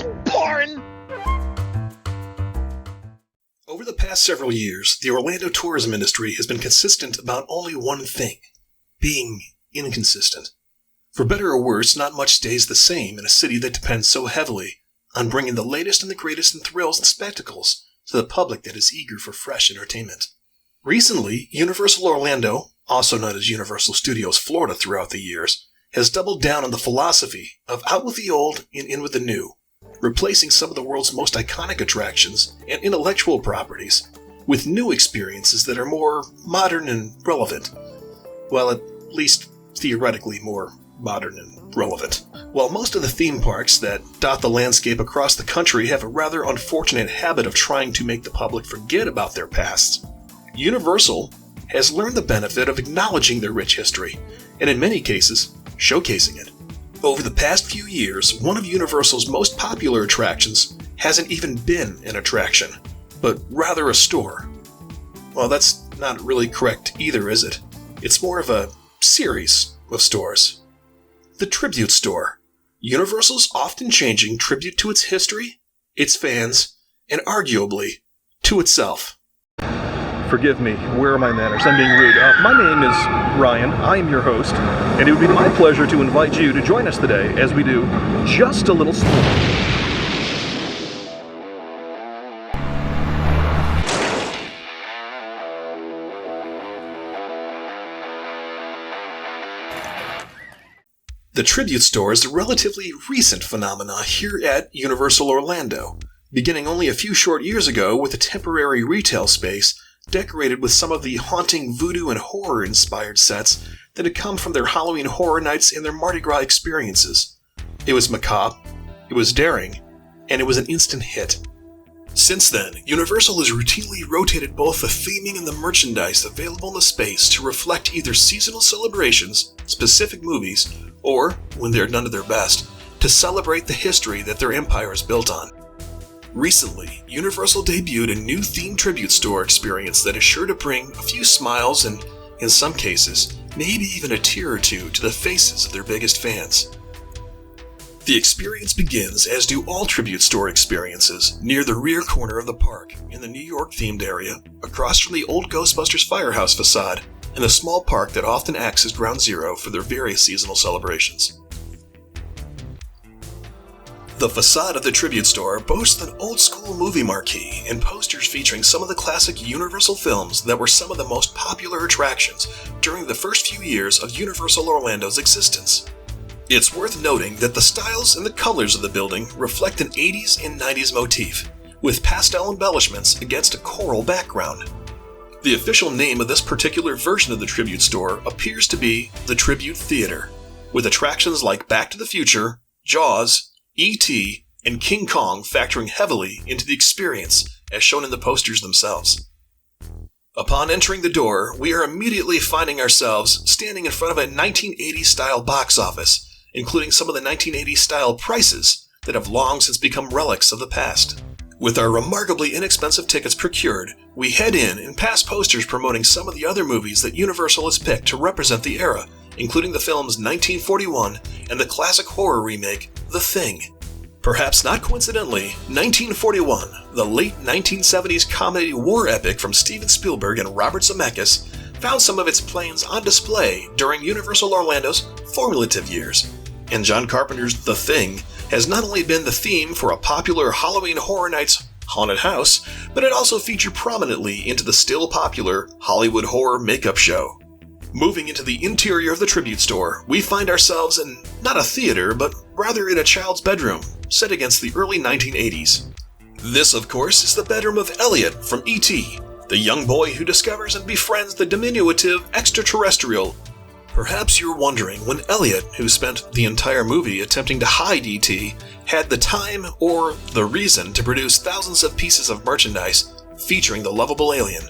Splorin! Over the past several years, the Orlando tourism industry has been consistent about only one thing: being inconsistent. For better or worse, not much stays the same in a city that depends so heavily on bringing the latest and the greatest in thrills and spectacles to the public that is eager for fresh entertainment. Recently, Universal Orlando, also known as Universal Studios Florida throughout the years, has doubled down on the philosophy of out with the old and in with the new, replacing some of the world's most iconic attractions and intellectual properties with new experiences that are more modern and relevant. Well, at least theoretically more modern and relevant. While most of the theme parks that dot the landscape across the country have a rather unfortunate habit of trying to make the public forget about their pasts, Universal has learned the benefit of acknowledging their rich history, and in many cases, showcasing it. Over the past few years, one of Universal's most popular attractions hasn't even been an attraction, but rather a store. Well, that's not really correct either, is it? It's more of a series of stores. The Tribute Store, Universal's often changing tribute to its history, its fans, and arguably, to itself. Forgive me, where are my manners? I'm being rude. My name is Ryan, I am your host, and it would be my pleasure to invite you to join us today as we do just a little sport. The Tribute Store is a relatively recent phenomenon here at Universal Orlando, beginning only a few short years ago with a temporary retail space decorated with some of the haunting voodoo and horror-inspired sets that had come from their Halloween Horror Nights and their Mardi Gras experiences. It was macabre, it was daring, and it was an instant hit. Since then, Universal has routinely rotated both the theming and the merchandise available in the space to reflect either seasonal celebrations, specific movies, or, when they're done to their best, to celebrate the history that their empire is built on. Recently, Universal debuted a new themed tribute store experience that is sure to bring a few smiles and, in some cases, maybe even a tear or two to the faces of their biggest fans. The experience begins, as do all tribute store experiences, near the rear corner of the park, in the New York-themed area, across from the old Ghostbusters firehouse facade, and the small park that often acts as ground zero for their various seasonal celebrations. The facade of the Tribute Store boasts an old-school movie marquee and posters featuring some of the classic Universal films that were some of the most popular attractions during the first few years of Universal Orlando's existence. It's worth noting that the styles and the colors of the building reflect an 80s and 90s motif, with pastel embellishments against a coral background. The official name of this particular version of the Tribute Store appears to be the Tribute Theater, with attractions like Back to the Future, Jaws, E.T., and King Kong factoring heavily into the experience, as shown in the posters themselves. Upon entering the door, we are immediately finding ourselves standing in front of a 1980s-style box office, including some of the 1980s-style prices that have long since become relics of the past. With our remarkably inexpensive tickets procured, we head in and pass posters promoting some of the other movies that Universal has picked to represent the era, including the films 1941 and the classic horror remake, The Thing. Perhaps not coincidentally, 1941, the late 1970s comedy war epic from Steven Spielberg and Robert Zemeckis, found some of its planes on display during Universal Orlando's formative years. And John Carpenter's The Thing has not only been the theme for a popular Halloween Horror Nights haunted house, but it also featured prominently into the still popular Hollywood Horror Makeup Show. Moving into the interior of the Tribute Store, we find ourselves in not a theater, but rather in a child's bedroom, set against the early 1980s. This, of course, is the bedroom of Elliot from E.T., the young boy who discovers and befriends the diminutive extraterrestrial. Perhaps you're wondering when Elliot, who spent the entire movie attempting to hide E.T., had the time or the reason to produce thousands of pieces of merchandise featuring the lovable alien.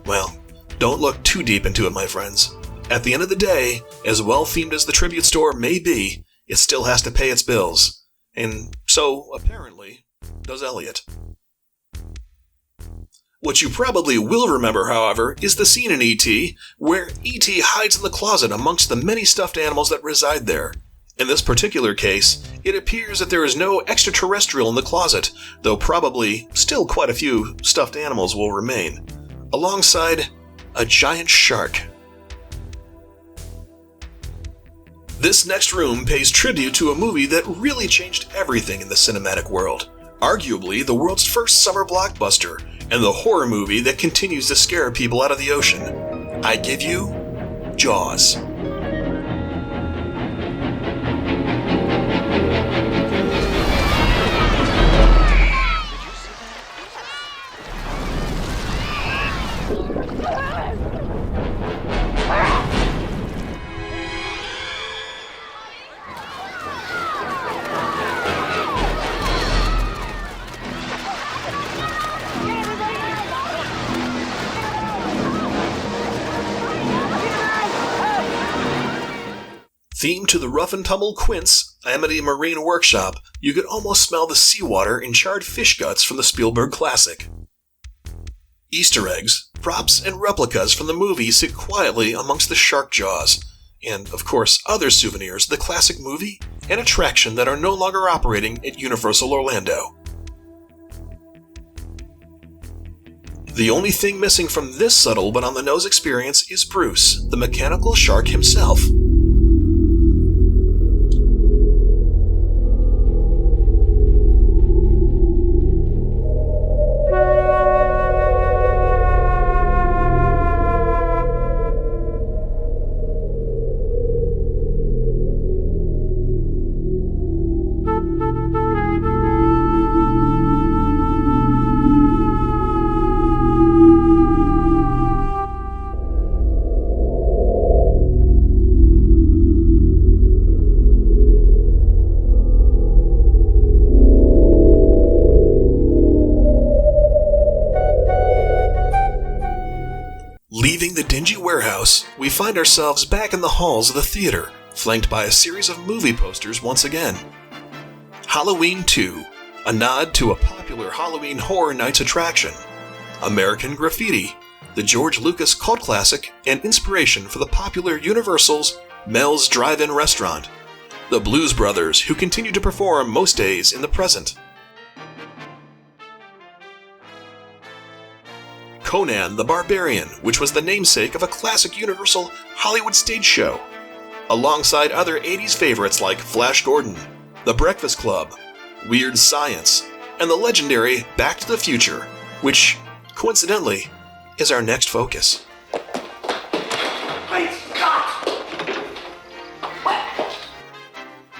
Well, don't look too deep into it, my friends. At the end of the day, as well-themed as the Tribute Store may be, it still has to pay its bills. And so, apparently, does Elliot. What you probably will remember, however, is the scene in E.T. where E.T. hides in the closet amongst the many stuffed animals that reside there. In this particular case, it appears that there is no extraterrestrial in the closet, though probably still quite a few stuffed animals will remain, alongside a giant shark. This next room pays tribute to a movie that really changed everything in the cinematic world, arguably the world's first summer blockbuster, and the horror movie that continues to scare people out of the ocean. I give you Jaws. Themed to the rough and tumble Quint's Amity Marine Workshop, you could almost smell the seawater and charred fish guts from the Spielberg classic. Easter eggs, props, and replicas from the movie sit quietly amongst the shark jaws, and, of course, other souvenirs of the classic movie and attraction that are no longer operating at Universal Orlando. The only thing missing from this subtle but on-the-nose experience is Bruce, the mechanical shark himself. Leaving the dingy warehouse, we find ourselves back in the halls of the theater, flanked by a series of movie posters once again. Halloween 2, a nod to a popular Halloween Horror Nights attraction. American Graffiti, the George Lucas cult classic and inspiration for the popular Universal's Mel's Drive-In Restaurant. The Blues Brothers, who continue to perform most days in the present. Conan the Barbarian, which was the namesake of a classic Universal Hollywood stage show, alongside other 80s favorites like Flash Gordon, The Breakfast Club, Weird Science, and the legendary Back to the Future, which, coincidentally, is our next focus. Wait, Scott! What?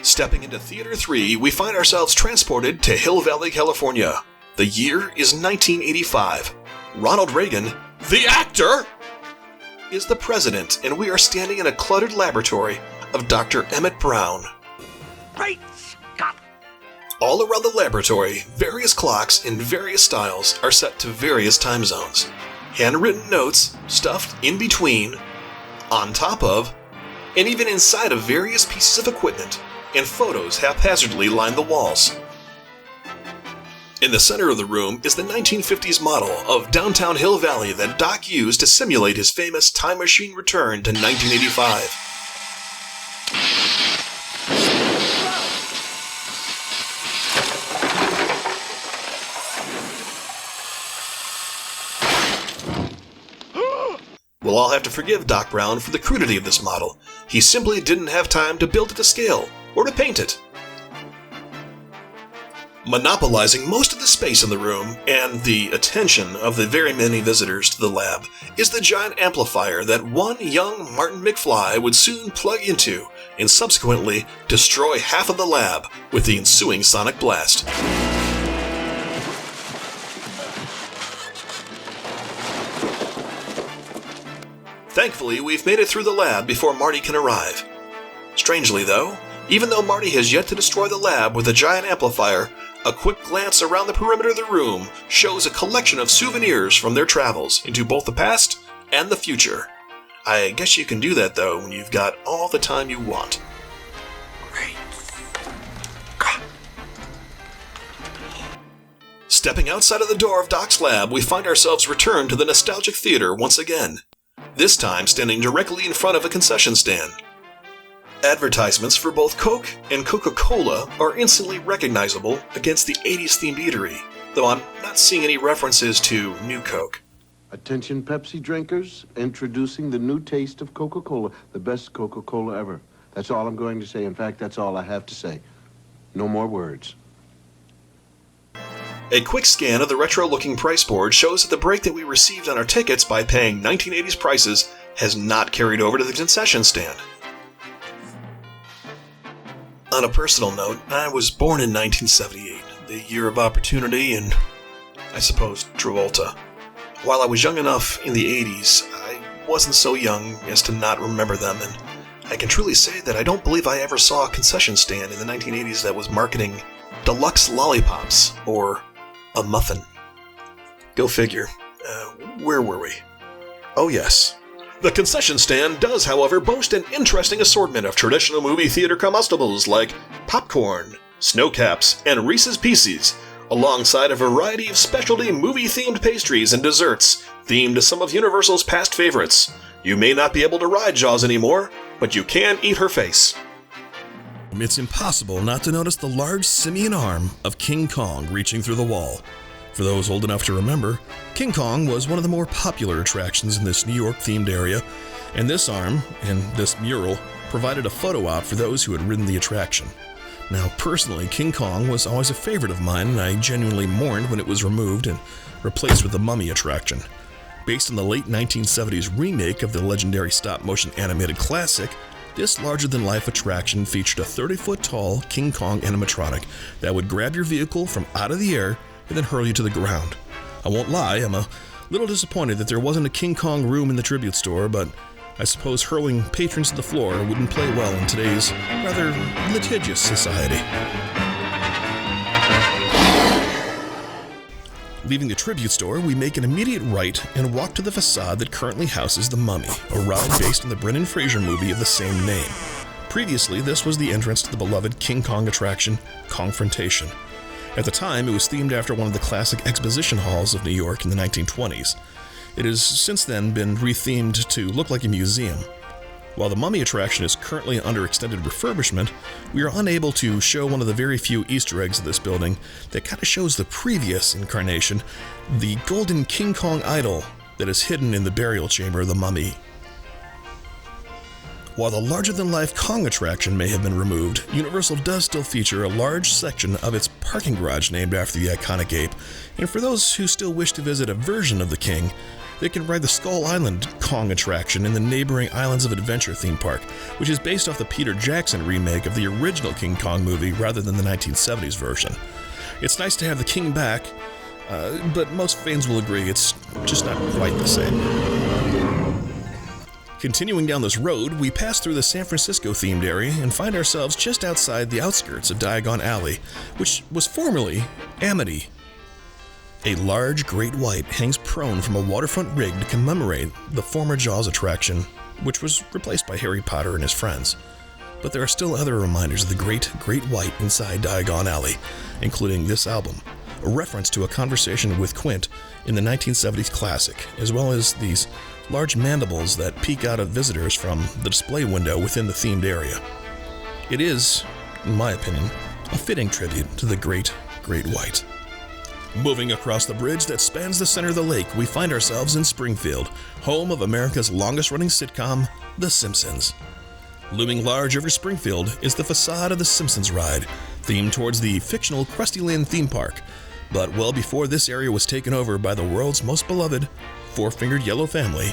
Stepping into Theater 3, we find ourselves transported to Hill Valley, California. The year is 1985. Ronald Reagan, the actor, is the president, and we are standing in a cluttered laboratory of Dr. Emmett Brown. Great Scott! All around the laboratory, various clocks in various styles are set to various time zones. Handwritten notes stuffed in between, on top of, and even inside of various pieces of equipment, and photos haphazardly line the walls. In the center of the room is the 1950s model of downtown Hill Valley that Doc used to simulate his famous time machine return to 1985. We'll all have to forgive Doc Brown for the crudity of this model. He simply didn't have time to build it to scale, or to paint it. Monopolizing most of the space in the room and the attention of the very many visitors to the lab is the giant amplifier that one young Martin McFly would soon plug into and subsequently destroy half of the lab with the ensuing sonic blast. Thankfully, we've made it through the lab before Marty can arrive. Strangely though, even though Marty has yet to destroy the lab with a giant amplifier, a quick glance around the perimeter of the room shows a collection of souvenirs from their travels into both the past and the future. I guess you can do that though when you've got all the time you want. Great. Stepping outside of the door of Doc's lab, we find ourselves returned to the nostalgic theater once again, this time standing directly in front of a concession stand. Advertisements for both Coke and Coca-Cola are instantly recognizable against the 80s themed eatery, though I'm not seeing any references to New Coke. Attention Pepsi drinkers, introducing the new taste of Coca-Cola, the best Coca-Cola ever. That's all I'm going to say. In fact, that's all I have to say. No more words. A quick scan of the retro-looking price board shows that the break that we received on our tickets by paying 1980s prices has not carried over to the concession stand. On a personal note, I was born in 1978, the year of opportunity and, I suppose, Travolta. While I was young enough in the 80s, I wasn't so young as to not remember them, and I can truly say that I don't believe I ever saw a concession stand in the 1980s that was marketing deluxe lollipops or a muffin. Go figure. Where were we? Oh yes. The concession stand does, however, boast an interesting assortment of traditional movie theater comestibles like popcorn, snow caps, and Reese's Pieces, alongside a variety of specialty movie-themed pastries and desserts themed to some of Universal's past favorites. You may not be able to ride Jaws anymore, but you can eat her face. It's impossible not to notice the large simian arm of King Kong reaching through the wall. For those old enough to remember, King Kong was one of the more popular attractions in this New York-themed area, and this arm, and this mural, provided a photo op for those who had ridden the attraction. Now, personally, King Kong was always a favorite of mine, and I genuinely mourned when it was removed and replaced with the Mummy attraction. Based on the late 1970s remake of the legendary stop-motion animated classic, this larger-than-life attraction featured a 30-foot-tall King Kong animatronic that would grab your vehicle from out of the air and then hurl you to the ground. I won't lie, I'm a little disappointed that there wasn't a King Kong room in the tribute store, but I suppose hurling patrons to the floor wouldn't play well in today's rather litigious society. Leaving the tribute store, we make an immediate right and walk to the facade that currently houses the Mummy, a ride based on the Brendan Fraser movie of the same name. Previously, this was the entrance to the beloved King Kong attraction, Kongfrontation. At the time, it was themed after one of the classic exposition halls of New York in the 1920s. It has since then been rethemed to look like a museum. While the Mummy attraction is currently under extended refurbishment, we are unable to show one of the very few Easter eggs of this building that kind of shows the previous incarnation, the golden King Kong idol that is hidden in the burial chamber of the Mummy. While the larger-than-life Kong attraction may have been removed, Universal does still feature a large section of its parking garage named after the iconic ape, and for those who still wish to visit a version of the King, they can ride the Skull Island Kong attraction in the neighboring Islands of Adventure theme park, which is based off the Peter Jackson remake of the original King Kong movie rather than the 1970s version. It's nice to have the King back, but most fans will agree it's just not quite the same. Continuing down this road, we pass through the San Francisco-themed area and find ourselves just outside the outskirts of Diagon Alley, which was formerly Amity. A large great white hangs prone from a waterfront rig to commemorate the former Jaws attraction, which was replaced by Harry Potter and his friends. But there are still other reminders of the great white inside Diagon Alley, including this album, a reference to a conversation with Quint in the 1970s classic, as well as these large mandibles that peek out at visitors from the display window within the themed area. It is, in my opinion, a fitting tribute to the great white. Moving across the bridge that spans the center of the lake, we find ourselves in Springfield, home of America's longest-running sitcom, The Simpsons. Looming large over Springfield is the facade of the Simpsons ride, themed towards the fictional Krusty Land theme park. But well before this area was taken over by the world's most beloved four-fingered yellow family,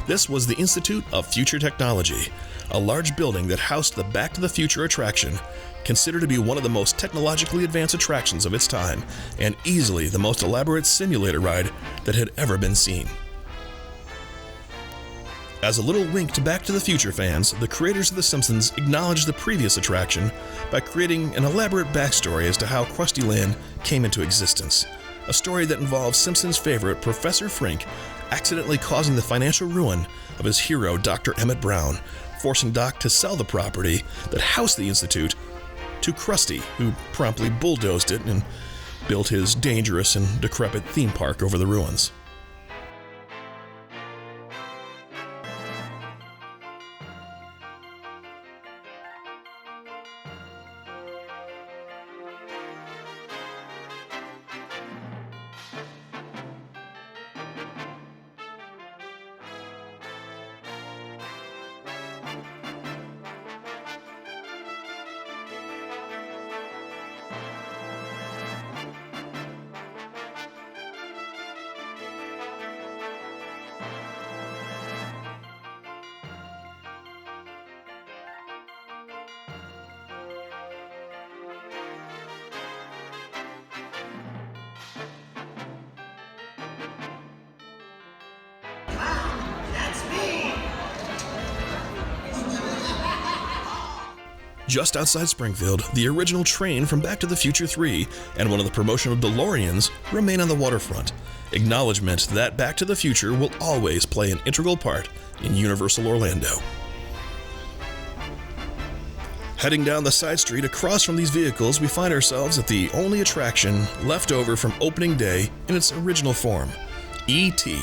this was the Institute of Future Technology, a large building that housed the Back to the Future attraction, considered to be one of the most technologically advanced attractions of its time, and easily the most elaborate simulator ride that had ever been seen. As a little wink to Back to the Future fans, the creators of The Simpsons acknowledged the previous attraction by creating an elaborate backstory as to how Krusty Land came into existence, a story that involves Simpsons' favorite Professor Frink accidentally causing the financial ruin of his hero Dr. Emmett Brown, forcing Doc to sell the property that housed the Institute to Krusty, who promptly bulldozed it and built his dangerous and decrepit theme park over the ruins. Just outside Springfield, the original train from Back to the Future 3 and one of the promotional DeLoreans remain on the waterfront. Acknowledgement that Back to the Future will always play an integral part in Universal Orlando. Heading down the side street across from these vehicles, we find ourselves at the only attraction left over from opening day in its original form, E.T.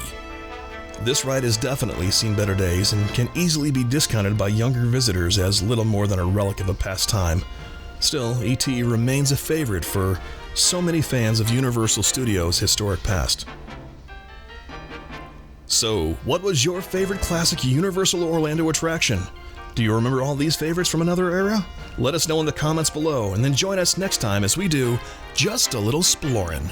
This ride has definitely seen better days and can easily be discounted by younger visitors as little more than a relic of a past time. Still, E.T. remains a favorite for so many fans of Universal Studios' historic past. So, what was your favorite classic Universal Orlando attraction? Do you remember all these favorites from another era? Let us know in the comments below, and then join us next time as we do Just a Little Splorin'.